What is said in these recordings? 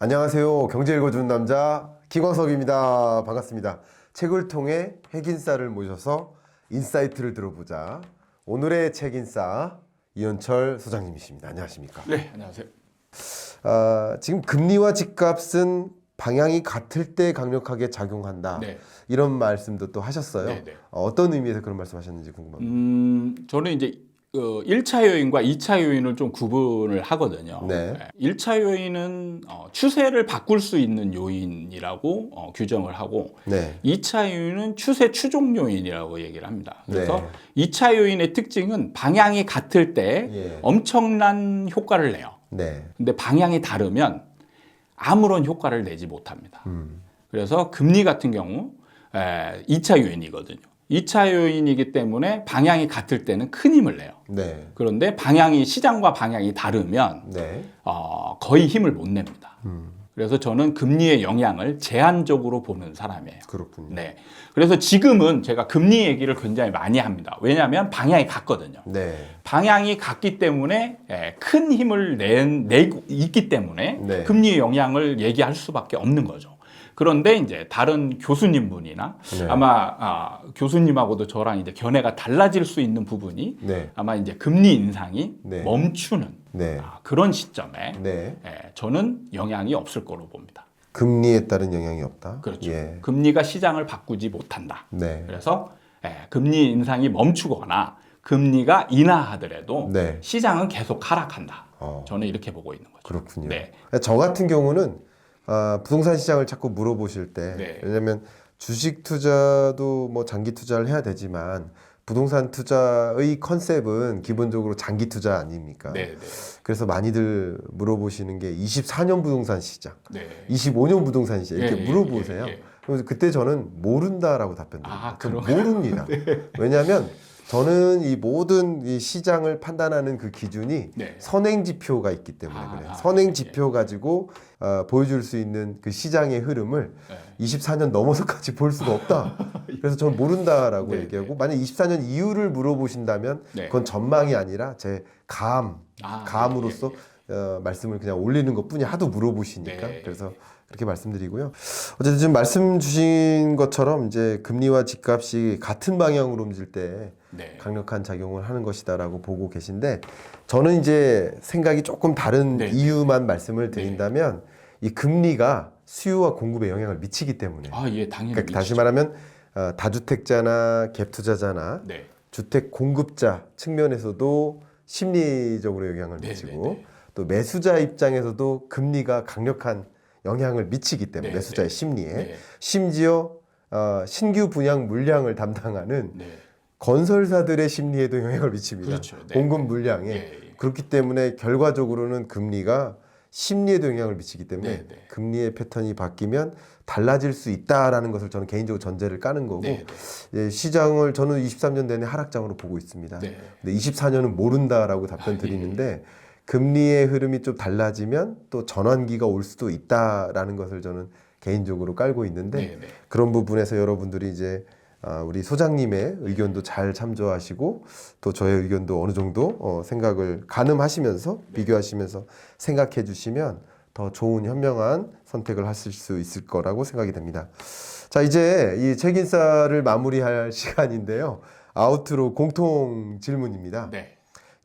안녕하세요. 경제 읽어주는 남자 김광석입니다. 반갑습니다. 책을 통해 핵인싸를 모셔서 인사이트를 들어보자. 오늘의 책인싸 이현철 소장님이십니다. 안녕하십니까? 네, 안녕하세요. 지금 금리와 집값은 방향이 같을 때 강력하게 작용한다. 네. 이런 말씀도 또 하셨어요. 네, 네. 어떤 의미에서 그런 말씀하셨는지 궁금합니다. 저는 이제 1차 요인과 2차 요인을 좀 구분을 하거든요. 네. 1차 요인은 추세를 바꿀 수 있는 요인이라고 규정을 하고 네. 2차 요인은 추세 추종 요인이라고 얘기를 합니다. 그래서 네. 2차 요인의 특징은 방향이 같을 때 예. 엄청난 효과를 내요. 네. 근데 방향이 다르면 아무런 효과를 내지 못합니다. 그래서 금리 같은 경우 2차 요인이거든요. 2차 요인이기 때문에 방향이 같을 때는 큰 힘을 내요. 네. 그런데 시장과 방향이 다르면 네. 거의 힘을 못 냅니다. 그래서 저는 금리의 영향을 제한적으로 보는 사람이에요. 그렇군요. 네. 그래서 지금은 제가 금리 얘기를 굉장히 많이 합니다. 왜냐하면 방향이 같거든요. 네. 방향이 같기 때문에 큰 힘을 내고 있기 때문에 네. 금리의 영향을 얘기할 수밖에 없는 거죠. 그런데 이제 다른 교수님분이나 네. 아마 교수님하고도 저랑 이제 견해가 달라질 수 있는 부분이 네. 아마 이제 금리 인상이 네. 멈추는 네. 그런 시점에 네. 저는 영향이 없을 거로 봅니다. 금리에 따른 영향이 없다. 그렇죠. 예. 금리가 시장을 바꾸지 못한다. 네. 그래서 금리 인상이 멈추거나 금리가 인하하더라도 네. 시장은 계속 하락한다. 어. 저는 이렇게 보고 있는 거죠. 그렇군요. 네. 저 같은 경우는 부동산 시장을 자꾸 물어보실 때, 네. 왜냐하면 주식 투자도 뭐 장기 투자를 해야 되지만 부동산 투자의 컨셉은 기본적으로 장기 투자 아닙니까? 네, 네. 그래서 많이들 물어보시는 게 24년 부동산 시장, 네. 25년 부동산 시장 이렇게 예, 물어보세요. 예, 예. 그래서 그때 저는 모른다라고 답변드립니다. 저는 그럼. 모릅니다. 왜냐하면 저는 이 모든 이 시장을 판단하는 그 기준이 네. 선행 지표가 있기 때문에 그래요. 선행 지표 가지고 보여줄 수 있는 그 시장의 흐름을 네. 24년 넘어서까지 볼 수가 없다. 그래서 저는 모른다라고 네, 얘기하고 만약 24년 이후를 물어보신다면 네. 그건 전망이 아니라 제 감으로서 말씀을 그냥 올리는 것뿐이 하도 물어보시니까 네. 그래서 그렇게 말씀드리고요. 어쨌든 지금 말씀 주신 것처럼 이제 금리와 집값이 같은 방향으로 움직일 때 네. 강력한 작용을 하는 것이다라고 보고 계신데 저는 이제 생각이 조금 다른 네. 이유만 말씀을 드린다면 이 금리가 수요와 공급에 영향을 미치기 때문에 예, 당연히. 그러니까 다시 말하면 다주택자나 갭 투자자나 네. 주택 공급자 측면에서도 심리적으로 영향을 네, 미치고 네, 네. 또 매수자 입장에서도 금리가 강력한 영향을 미치기 때문에 네, 매수자의 네. 심리에 네. 심지어 신규 분양 물량을 담당하는 네. 건설사들의 심리에도 영향을 미칩니다. 그렇죠. 네. 공급 물량에. 예, 예. 그렇기 때문에 결과적으로는 금리가 심리에도 영향을 미치기 때문에 네, 네. 금리의 패턴이 바뀌면 달라질 수 있다라는 것을 저는 개인적으로 전제를 까는 거고 네, 예, 시장을 저는 23년 내내 하락장으로 보고 있습니다. 네. 근데 24년은 모른다라고 답변 드리는데 금리의 흐름이 좀 달라지면 또 전환기가 올 수도 있다라는 것을 저는 개인적으로 깔고 있는데 네, 네. 그런 부분에서 여러분들이 이제 우리 소장님의 의견도 잘 참조하시고 또 저의 의견도 어느 정도 생각을 가늠하시면서 비교하시면서 생각해 주시면 더 좋은 현명한 선택을 하실 수 있을 거라고 생각이 됩니다. 자, 이제 이 책인싸를 마무리할 시간인데요. 아우트로 공통 질문입니다. 네.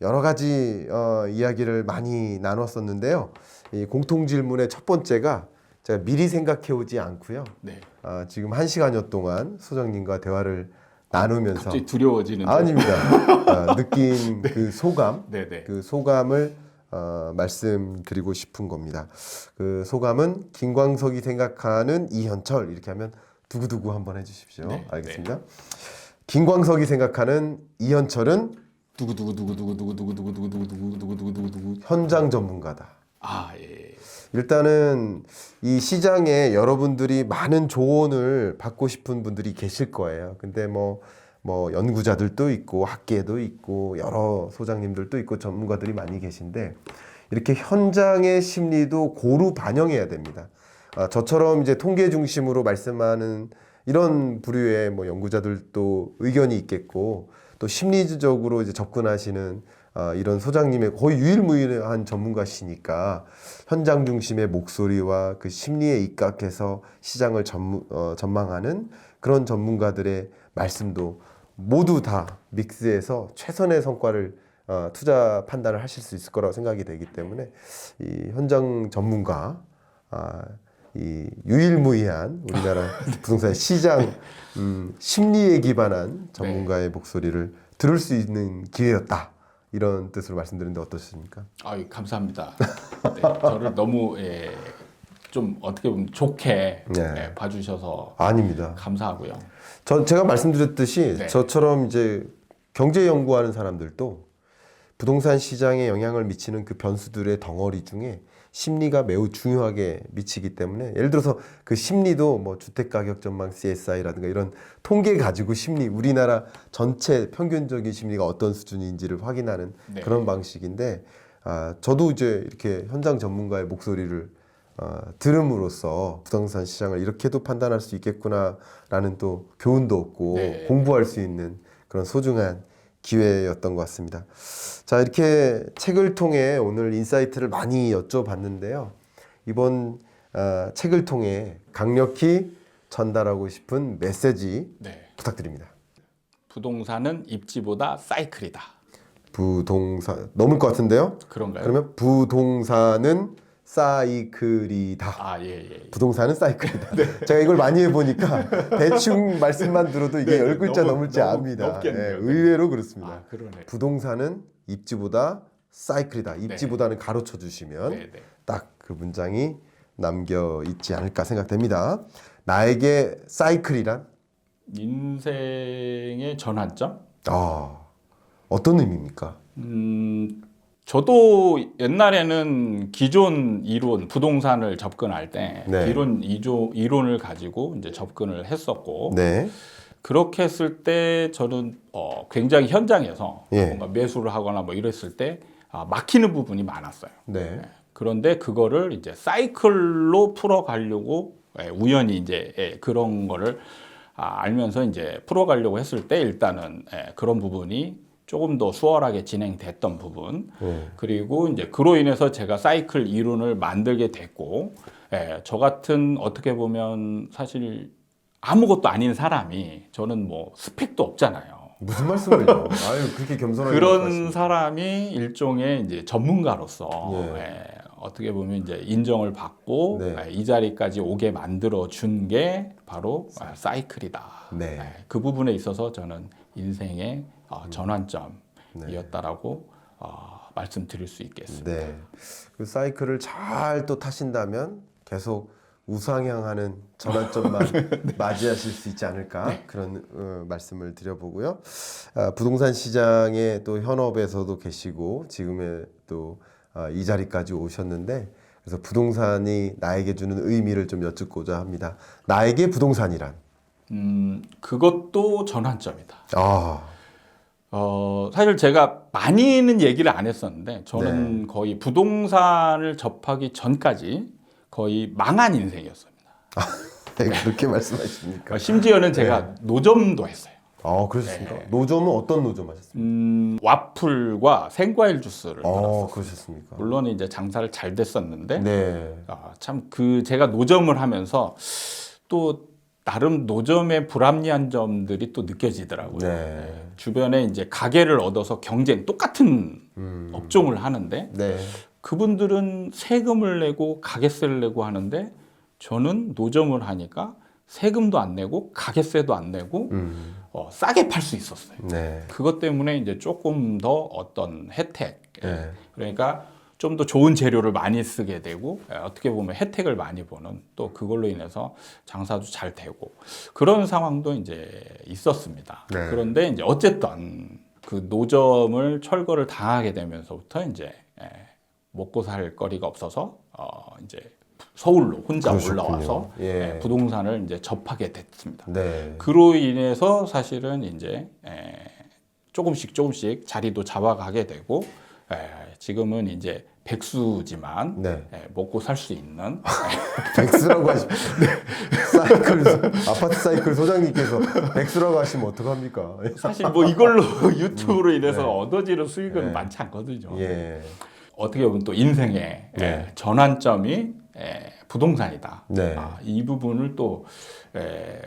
여러 가지 이야기를 많이 나눴었는데요. 이 공통 질문의 첫 번째가 제가 미리 생각해 오지 않고요. 네. 지금 1시간여 동안 소장님과 대화를 나누면서 갑자기 두려워지는데. 아닙니다. 느낀 그 소감, 네, 네. 그 소감을 말씀드리고 싶은 겁니다. 그 소감은 김광석이 생각하는 이현철 이렇게 하면 두구두구 한번 해주십시오. 네, 알겠습니다. 김광석이 생각하는 이현철은 두구두구두구두구두구두구두구두구두구두구두구두구두구 현장 전문가다. 예. 일단은 이 시장에 여러분들이 많은 조언을 받고 싶은 분들이 계실 거예요. 근데 뭐 연구자들도 있고 학계도 있고 여러 소장님들도 있고 전문가들이 많이 계신데 이렇게 현장의 심리도 고루 반영해야 됩니다. 저처럼 이제 통계 중심으로 말씀하는 이런 부류의 뭐 연구자들도 의견이 있겠고 또 심리적으로 이제 접근하시는 이런 소장님의 거의 유일무이한 전문가시니까 현장 중심의 목소리와 그 심리에 입각해서 시장을 전망하는 그런 전문가들의 말씀도 모두 다 믹스해서 최선의 성과를 투자 판단을 하실 수 있을 거라고 생각이 되기 때문에 이 현장 전문가 이 유일무이한 우리나라 부동산 시장 심리에 기반한 전문가의 목소리를 들을 수 있는 기회였다. 이런 뜻으로 말씀드리는데 어떠십니까? 감사합니다. 네, 저를 너무 좀 어떻게 보면 좋게 네. 봐주셔서 아닙니다. 감사하고요. 제가 말씀드렸듯이 네. 저처럼 이제 경제 연구하는 사람들도 부동산 시장에 영향을 미치는 그 변수들의 덩어리 중에 심리가 매우 중요하게 미치기 때문에 예를 들어서 그 심리도 뭐 주택 가격 전망 CSI라든가 이런 통계 가지고 심리 우리나라 전체 평균적인 심리가 어떤 수준인지를 확인하는 네. 그런 방식인데 저도 이제 이렇게 현장 전문가의 목소리를 들음으로써 부동산 시장을 이렇게도 판단할 수 있겠구나라는 또 교훈도 얻고 네. 공부할 수 있는 그런 소중한 기회였던 것 같습니다. 자, 이렇게 책을 통해 오늘 인사이트를 많이 여쭤봤는데요. 이번 책을 통해 강력히 전달하고 싶은 메시지 네. 부탁드립니다. 부동산은 입지보다 사이클이다. 부동산 넘을 것 같은데요? 그런가요? 그러면 부동산은 사이클이다. 예. 부동산은 사이클이다. 제가 이걸 많이 해보니까 대충 말씀만 들어도 이게 10글자 넘을지 압니다. 넘겠네요. 의외로 그렇습니다. 그러네. 부동산은 입지보다 사이클이다. 입지보다는 가로쳐 주시면 네. 딱 그 문장이 남겨 있지 않을까 생각됩니다. 나에게 사이클이란? 인생의 전환점? 어떤 의미입니까? 저도 옛날에는 기존 이론, 부동산을 접근할 때 네. 기존 이론을 가지고 이제 접근을 했었고 네. 그렇게 했을 때 저는 굉장히 현장에서 예. 뭔가 매수를 하거나 뭐 이랬을 때 막히는 부분이 많았어요. 네. 그런데 그거를 이제 사이클로 풀어가려고 우연히 이제 그런 거를 알면서 이제 풀어가려고 했을 때 일단은 그런 부분이 조금 더 수월하게 진행됐던 부분 그리고 이제 그로 인해서 제가 사이클 이론을 만들게 됐고 저 같은 어떻게 보면 사실 아무것도 아닌 사람이 저는 뭐 스펙도 없잖아요. 무슨 말씀을요? 아유, 그렇게 겸손하게 그런 말씀하십니까? 사람이 일종의 이제 전문가로서 어떻게 보면 이제 인정을 받고 이 자리까지 오게 만들어 준 게 바로 사이클이다. 네. 그 부분에 있어서 저는 인생의 전환점이었다라고 말씀드릴 수 있겠습니다. 네. 그 사이클을 잘 또 타신다면 계속 우상향하는 전환점만 맞이하실 수 있지 않을까 그런 말씀을 드려보고요. 부동산 시장의 또 현업에서도 계시고 지금의 또 이 자리까지 오셨는데 그래서 부동산이 나에게 주는 의미를 좀 여쭙고자 합니다. 나에게 부동산이란? 그것도 전환점이다. 아, 사실 제가 많이는 얘기를 안 했었는데 저는 거의 부동산을 접하기 전까지 거의 망한 인생이었습니다. 네, 그렇게 말씀하십니까? 심지어는 제가 노점도 했어요. 그러셨습니까? 노점은 어떤 노점 하셨습니까? 와플과 생과일 주스를 팔았어요. 그러셨습니까? 물론 이제 장사를 잘 됐었는데 네. 참 그 제가 노점을 하면서 또 나름 노점의 불합리한 점들이 또 느껴지더라고요. 네. 주변에 이제 가게를 얻어서 똑같은 업종을 하는데 네. 그분들은 세금을 내고 가게세를 내고 하는데 저는 노점을 하니까 세금도 안 내고 가게세도 안 내고 싸게 팔 수 있었어요. 네. 그것 때문에 이제 조금 더 어떤 혜택, 네. 그러니까 좀 더 좋은 재료를 많이 쓰게 되고 어떻게 보면 혜택을 많이 보는 또 그걸로 인해서 장사도 잘 되고 그런 상황도 이제 있었습니다. 네. 그런데 이제 어쨌든 그 노점을 철거를 당하게 되면서부터 이제 먹고 살 거리가 없어서 이제 서울로 혼자 그러셨군요. 올라와서 예. 부동산을 이제 접하게 됐습니다. 네. 그로 인해서 사실은 이제 조금씩 자리도 잡아가게 되고 지금은 이제 백수지만 네. 먹고 살 수 있는 백수라고 하시면 사이클 아파트 사이클 소장님께서 백수라고 하시면 어떡합니까? 사실 뭐 이걸로 유튜브로 인해서 네. 얻어지는 수익은 네. 많지 않거든요. 예. 어떻게 보면 또 인생의 네. 전환점이 부동산이다. 네. 이 부분을 또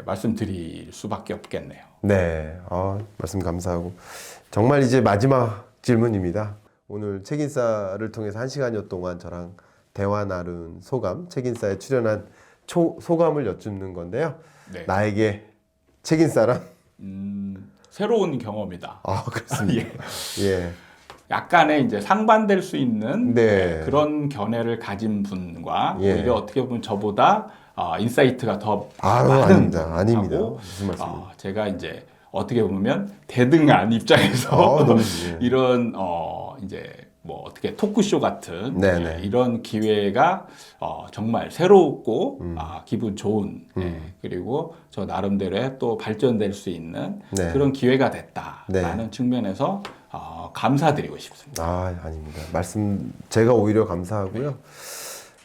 말씀드릴 수밖에 없겠네요. 네. 말씀 감사하고 정말 이제 마지막 질문입니다. 오늘 책인싸를 통해서 1시간여 동안 저랑 대화 나눈 소감, 책인싸에 출연한 소감을 여쭙는 건데요. 네. 나에게 책인싸란? 새로운 경험이다. 그렇습니다. 예. 약간의 이제 상반될 수 있는 네. 그런 견해를 가진 분과 예. 오히려 어떻게 보면 저보다 인사이트가 더 아닙니다. 아닙니다. 하고, 무슨 말씀입니까? 제가 이제 어떻게 보면 대등한 입장에서 너무 이런 이제 뭐 어떻게 토크쇼 같은 네네. 이런 기회가 정말 새롭고 기분 좋은 그리고 저 나름대로의 또 발전될 수 있는 네. 그런 기회가 됐다라는 네. 측면에서 감사드리고 싶습니다. 아닙니다. 말씀 제가 오히려 감사하고요.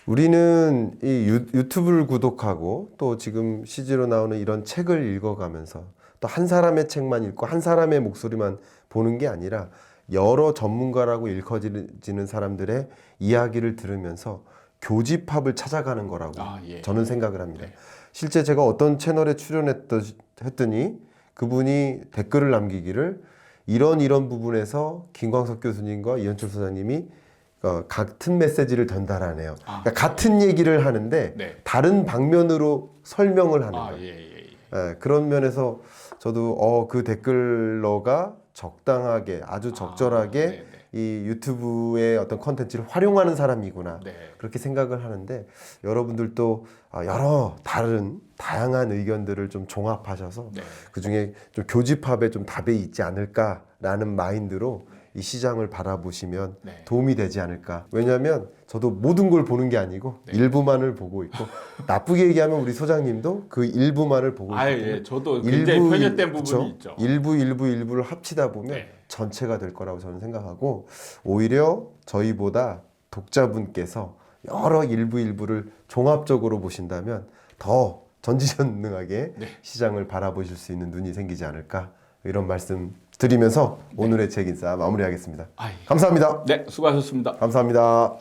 우리는 이 유튜브를 구독하고 또 지금 CG로 나오는 이런 책을 읽어가면서 또 한 사람의 책만 읽고 한 사람의 목소리만 보는 게 아니라 여러 전문가라고 일컬어지는 사람들의 이야기를 들으면서 교집합을 찾아가는 거라고 예. 저는 생각을 합니다. 네. 실제 제가 어떤 채널에 출연했더니 그분이 댓글을 남기기를 이런 부분에서 김광석 교수님과 이현철 소장님이 같은 메시지를 전달하네요. 그러니까 같은 얘기를 하는데 네. 다른 방면으로 설명을 하는 거예요. 예. 그런 면에서 저도 그 댓글러가 적당하게 아주 적절하게 네네. 이 유튜브의 어떤 컨텐츠를 활용하는 사람이구나 네. 그렇게 생각을 하는데 여러분들도 다양한 의견들을 좀 종합하셔서 네. 그 중에 좀 교집합에 좀 답이 있지 않을까라는 마인드로 이 시장을 바라보시면 네. 도움이 되지 않을까. 왜냐하면 저도 모든 걸 보는 게 아니고 네. 일부만을 보고 있고 나쁘게 얘기하면 우리 소장님도 그 일부만을 보고 있거든요. 예. 저도 굉장히 편협된 부분이 있죠. 일부를 합치다 보면 네. 전체가 될 거라고 저는 생각하고 오히려 저희보다 독자분께서 여러 일부를 종합적으로 보신다면 더 전지전능하게 네. 시장을 바라보실 수 있는 눈이 생기지 않을까 이런 말씀 드리면서 오늘의 책인싸 마무리하겠습니다. 예. 감사합니다. 네, 수고하셨습니다. 감사합니다.